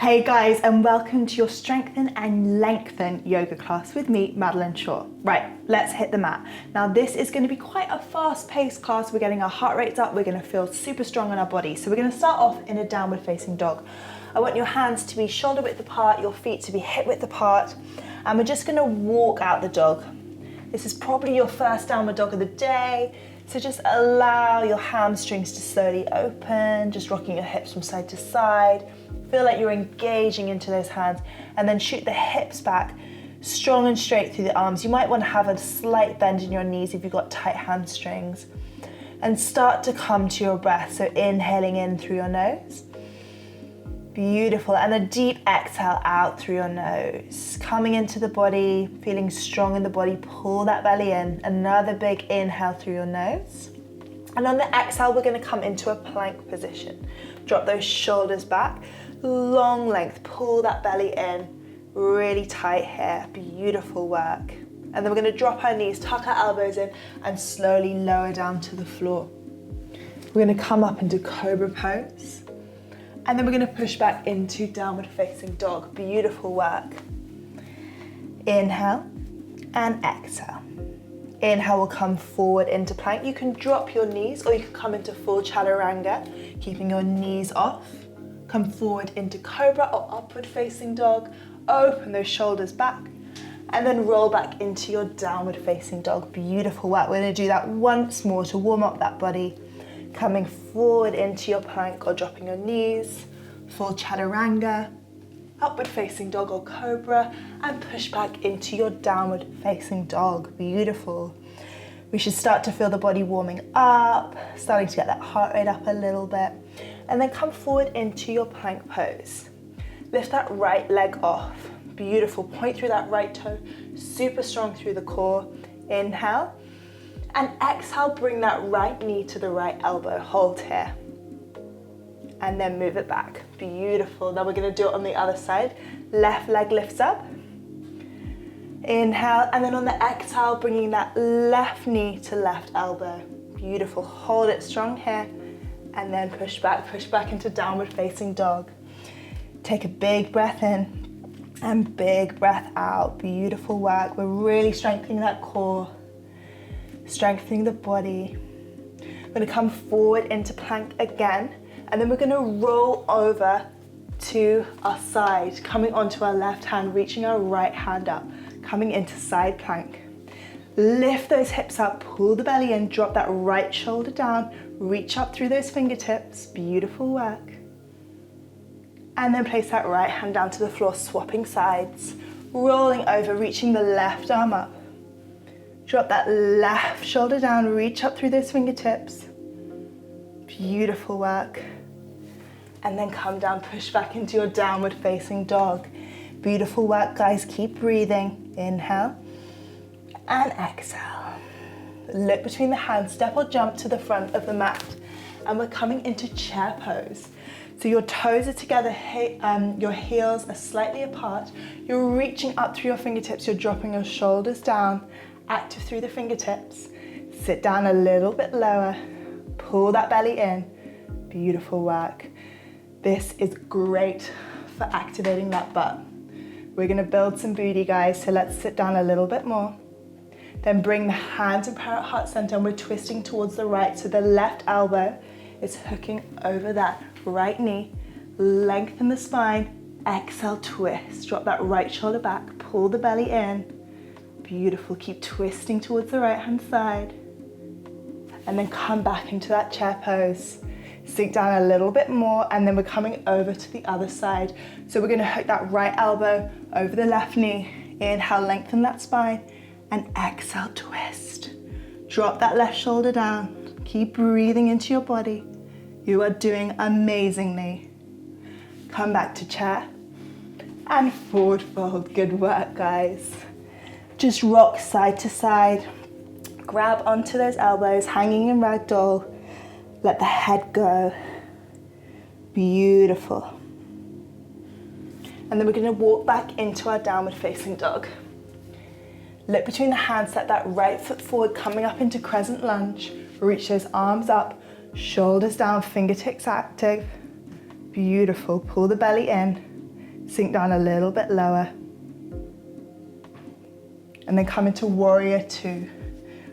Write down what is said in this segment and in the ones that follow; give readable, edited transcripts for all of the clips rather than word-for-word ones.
Hey guys, and welcome to your Strengthen and Lengthen yoga class with me, Madeleine Shaw. Right, let's hit the mat. Now this is going to be quite a fast-paced class. We're getting our heart rates up, we're going to feel super strong in our body. So we're going to start off in a downward facing dog. I want your hands to be shoulder width apart, your feet to be hip width apart, and we're just going to walk out the dog. This is probably your first downward dog of the day, so just allow your hamstrings to slowly open, just rocking your hips from side to side. Feel like you're engaging into those hands, and then shoot the hips back, strong and straight through the arms. You might want to have a slight bend in your knees if you've got tight hamstrings. And start to come to your breath, so inhaling in through your nose. Beautiful, and a deep exhale out through your nose. Coming into the body, feeling strong in the body, pull that belly in. Another big inhale through your nose. And on the exhale, we're going to come into a plank position. Drop those shoulders back, long length, pull that belly in, really tight here, beautiful work. And then we're going to drop our knees, tuck our elbows in, and slowly lower down to the floor. We're going to come up into Cobra pose. And then we're going to push back into downward facing dog. Beautiful work. Inhale and exhale. Inhale will come forward into plank. You can drop your knees or you can come into full chaturanga, keeping your knees off. Come forward into Cobra or upward facing dog. Open those shoulders back and then roll back into your downward facing dog. Beautiful work. We're going to do that once more to warm up that body. Coming forward into your plank or dropping your knees, full chaturanga, upward facing dog or cobra, and push back into your downward facing dog. Beautiful. We should start to feel the body warming up, starting to get that heart rate up a little bit, and then come forward into your plank pose. Lift that right leg off. Beautiful. Point through that right toe, super strong through the core. Inhale. And exhale, bring that right knee to the right elbow. Hold here. And then move it back. Beautiful. Now we're going to do it on the other side. Left leg lifts up. Inhale, and then on the exhale, bringing that left knee to left elbow. Beautiful. Hold it strong here. And then push back into downward facing dog. Take a big breath in and big breath out. Beautiful work. We're really strengthening that core. Strengthening the body. We're going to come forward into plank again, and then we're going to roll over to our side, coming onto our left hand, reaching our right hand up, coming into side plank. Lift those hips up, pull the belly in, drop that right shoulder down, reach up through those fingertips. Beautiful work. And then place that right hand down to the floor, swapping sides, rolling over, reaching the left arm up. Drop that left shoulder down, reach up through those fingertips. Beautiful work. And then come down, push back into your downward facing dog. Beautiful work, guys. Keep breathing. Inhale and exhale. Look between the hands, step or jump to the front of the mat. And we're coming into chair pose. So your toes are together, your heels are slightly apart. You're reaching up through your fingertips, you're dropping your shoulders down. Active through the fingertips. Sit down a little bit lower. Pull that belly in. Beautiful work. This is great for activating that butt. We're going to build some booty, guys, so let's sit down a little bit more. Then bring the hands in parallel heart center, and we're twisting towards the right, so the left elbow is hooking over that right knee. Lengthen the spine. Exhale, twist. Drop that right shoulder back. Pull the belly in. Beautiful. Keep twisting towards the right hand side. And then come back into that chair pose. Sink down a little bit more, and then we're coming over to the other side. So we're going to hook that right elbow over the left knee. Inhale, lengthen that spine, and exhale, twist. Drop that left shoulder down. Keep breathing into your body. You are doing amazingly. Come back to chair and forward fold. Good work, guys. Just rock side to side. Grab onto those elbows, hanging in ragdoll. Let the head go. Beautiful. And then we're going to walk back into our downward facing dog. Look between the hands, set that right foot forward, coming up into crescent lunge. Reach those arms up, shoulders down, fingertips active. Beautiful. Pull the belly in. Sink down a little bit lower. And then come into warrior two.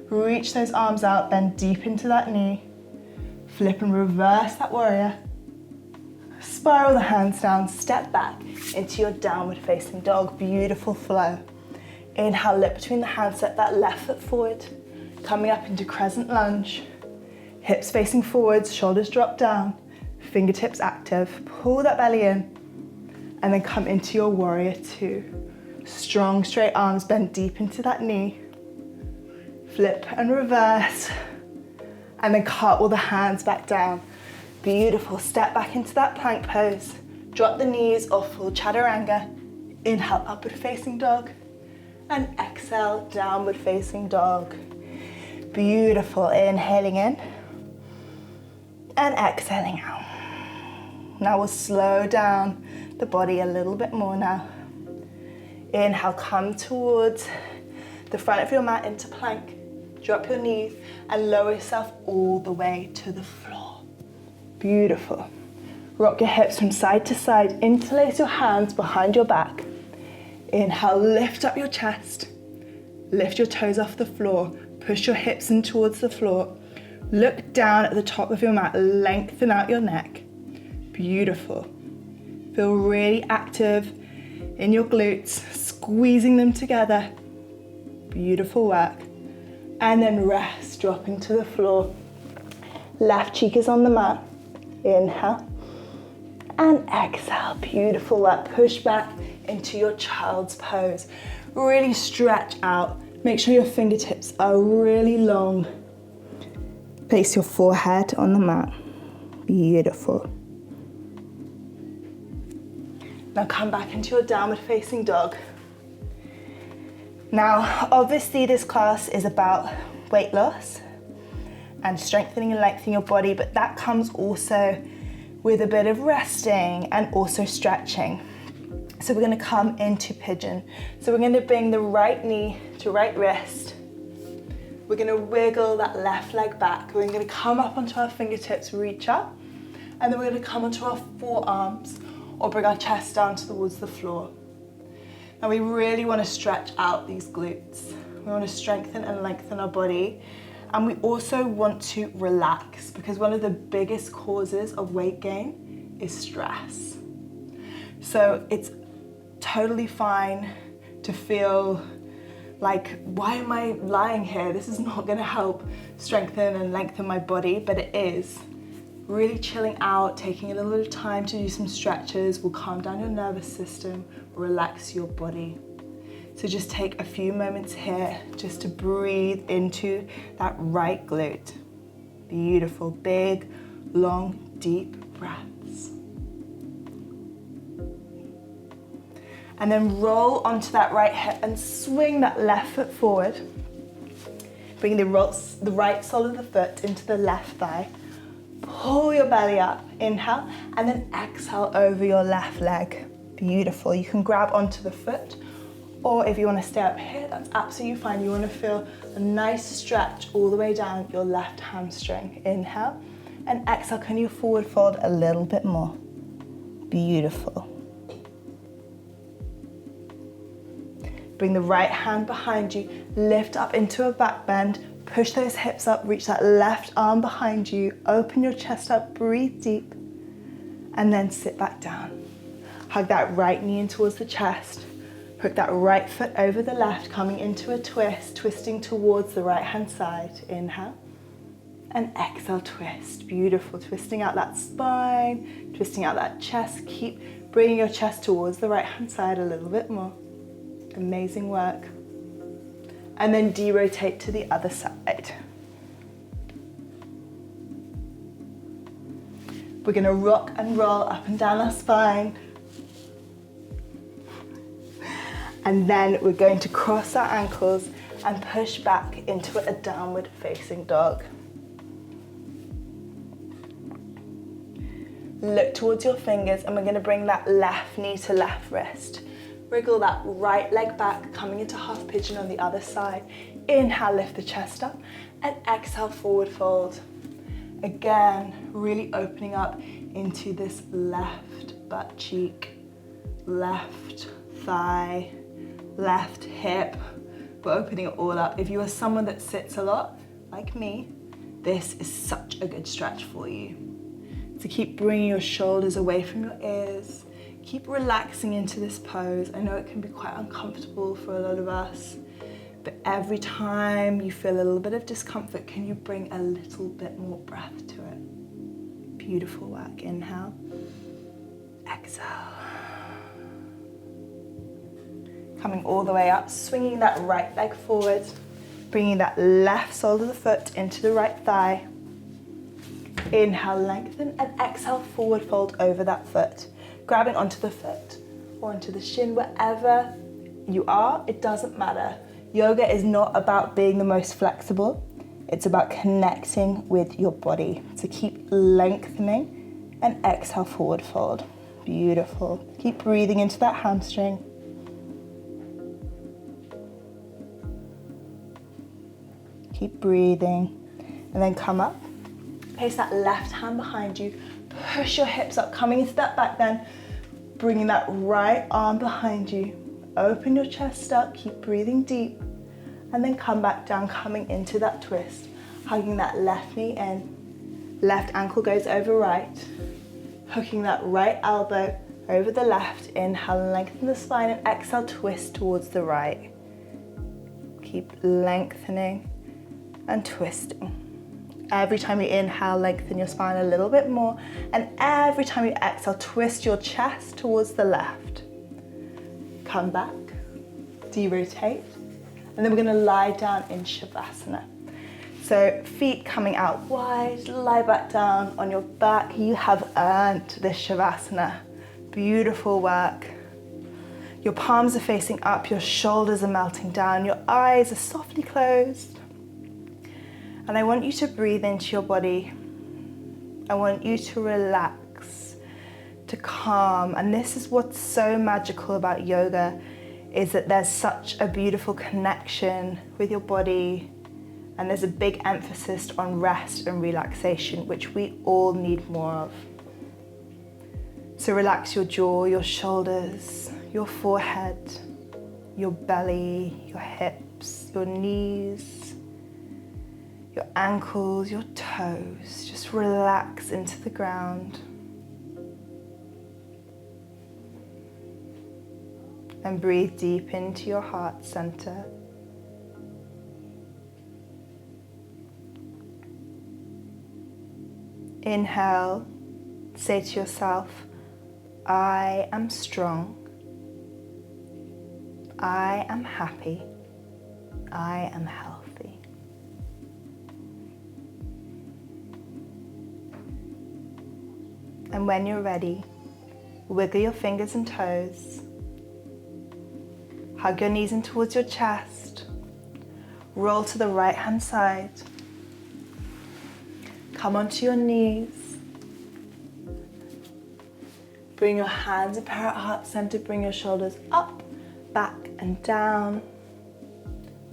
Reach those arms out, bend deep into that knee. Flip and reverse that warrior. Spiral the hands down, step back into your downward facing dog. Beautiful flow. Inhale, lift between the hands, step that left foot forward. Coming up into crescent lunge. Hips facing forwards, shoulders drop down. Fingertips active. Pull that belly in. And then come into your warrior two. Strong straight arms, bend deep into that knee. Flip and reverse. And then cartwheel the hands back down. Beautiful, step back into that plank pose. Drop the knees or full chaturanga. Inhale, upward facing dog. And exhale, downward facing dog. Beautiful, inhaling in. And exhaling out. Now we'll slow down the body a little bit more now. Inhale, come towards the front of your mat into plank. Drop your knees and lower yourself all the way to the floor. Beautiful. Rock your hips from side to side. Interlace your hands behind your back. Inhale, lift up your chest. Lift your toes off the floor. Push your hips in towards the floor. Look down at the top of your mat. Lengthen out your neck. Beautiful. Feel really active in your glutes, squeezing them together. Beautiful work. And then rest, dropping to the floor. Left cheek is on the mat. Inhale. And exhale. Beautiful work. Push back into your child's pose. Really stretch out. Make sure your fingertips are really long. Place your forehead on the mat. Beautiful. Now come back into your downward facing dog. Now, obviously this class is about weight loss and strengthening and lengthening your body, but that comes also with a bit of resting and also stretching. So we're gonna come into pigeon. So we're gonna bring the right knee to right wrist. We're gonna wiggle that left leg back. We're gonna come up onto our fingertips, reach up, and then we're gonna come onto our forearms or bring our chest down towards the floor. Now we really wanna stretch out these glutes. We wanna strengthen and lengthen our body. And we also want to relax because one of the biggest causes of weight gain is stress. So it's totally fine to feel like, why am I lying here? This is not gonna help strengthen and lengthen my body, but it is. Really chilling out, taking a little bit of time to do some stretches will calm down your nervous system, relax your body. So just take a few moments here just to breathe into that right glute. Beautiful, big, long, deep breaths. And then roll onto that right hip and swing that left foot forward. Bring the right sole of the foot into the left thigh. Pull your belly up, inhale, and then exhale over your left leg. Beautiful. You can grab onto the foot, or if you want to stay up here, that's absolutely fine. You want to feel a nice stretch all the way down your left hamstring. Inhale, and exhale. Can you forward fold a little bit more? Beautiful. Bring the right hand behind you, lift up into a back bend, push those hips up, reach that left arm behind you, open your chest up, breathe deep, and then sit back down. Hug that right knee in towards the chest, hook that right foot over the left, coming into a twist, twisting towards the right hand side. Inhale, and exhale, twist. Beautiful, twisting out that spine, twisting out that chest. Keep bringing your chest towards the right hand side a little bit more. Amazing work. And then de-rotate to the other side. We're gonna rock and roll up and down our spine. And then we're going to cross our ankles and push back into a downward facing dog. Look towards your fingers and we're gonna bring that left knee to left wrist. Wriggle that right leg back, coming into half pigeon on the other side. Inhale, lift the chest up, and exhale, forward fold. Again, really opening up into this left butt cheek. left thigh, left hip. We're opening it all up. If you are someone that sits a lot, like me, this is such a good stretch for you. So keep bringing your shoulders away from your ears. Keep relaxing into this pose. I know it can be quite uncomfortable for a lot of us, but every time you feel a little bit of discomfort, can you bring a little bit more breath to it? Beautiful work. Inhale, exhale. Coming all the way up, swinging that right leg forward, bringing that left sole of the foot into the right thigh. Inhale, lengthen, and exhale, forward fold over that foot. Grabbing onto the foot or onto the shin, wherever you are, it doesn't matter. Yoga is not about being the most flexible. It's about connecting with your body. So keep lengthening and exhale, forward fold. Beautiful. Keep breathing into that hamstring. Keep breathing. And then come up. Place that left hand behind you. Push your hips up, coming into that back bend. Bringing that right arm behind you. Open your chest up, keep breathing deep. And then come back down, coming into that twist. Hugging that left knee in. Left ankle goes over right. Hooking that right elbow over the left. Inhale, lengthen the spine, and exhale, twist towards the right. Keep lengthening and twisting. Every time you inhale, lengthen your spine a little bit more, and every time you exhale, twist your chest towards the left. Come back, de-rotate, and then we're gonna lie down in Savasana. So feet coming out wide, lie back down on your back. You have earned this Savasana. Beautiful work. Your palms are facing up, your shoulders are melting down, your eyes are softly closed. And I want you to breathe into your body. I want you to relax, to calm. And this is what's so magical about yoga, is that there's such a beautiful connection with your body. And there's a big emphasis on rest and relaxation, which we all need more of. So relax your jaw, your shoulders, your forehead, your belly, your hips, your knees, your ankles, your toes. Just relax into the ground. And breathe deep into your heart center. Inhale, say to yourself, I am strong, I am happy, I am healthy. And when you're ready, wiggle your fingers and toes. Hug your knees in towards your chest. Roll to the right hand side. Come onto your knees. Bring your hands in parrot heart center. Bring your shoulders up, back and down.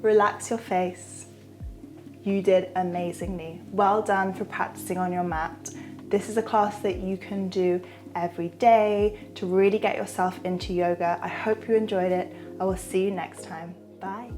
Relax your face. You did amazingly. Well done for practicing on your mat. This is a class that you can do every day to really get yourself into yoga. I hope you enjoyed it. I will see you next time. Bye.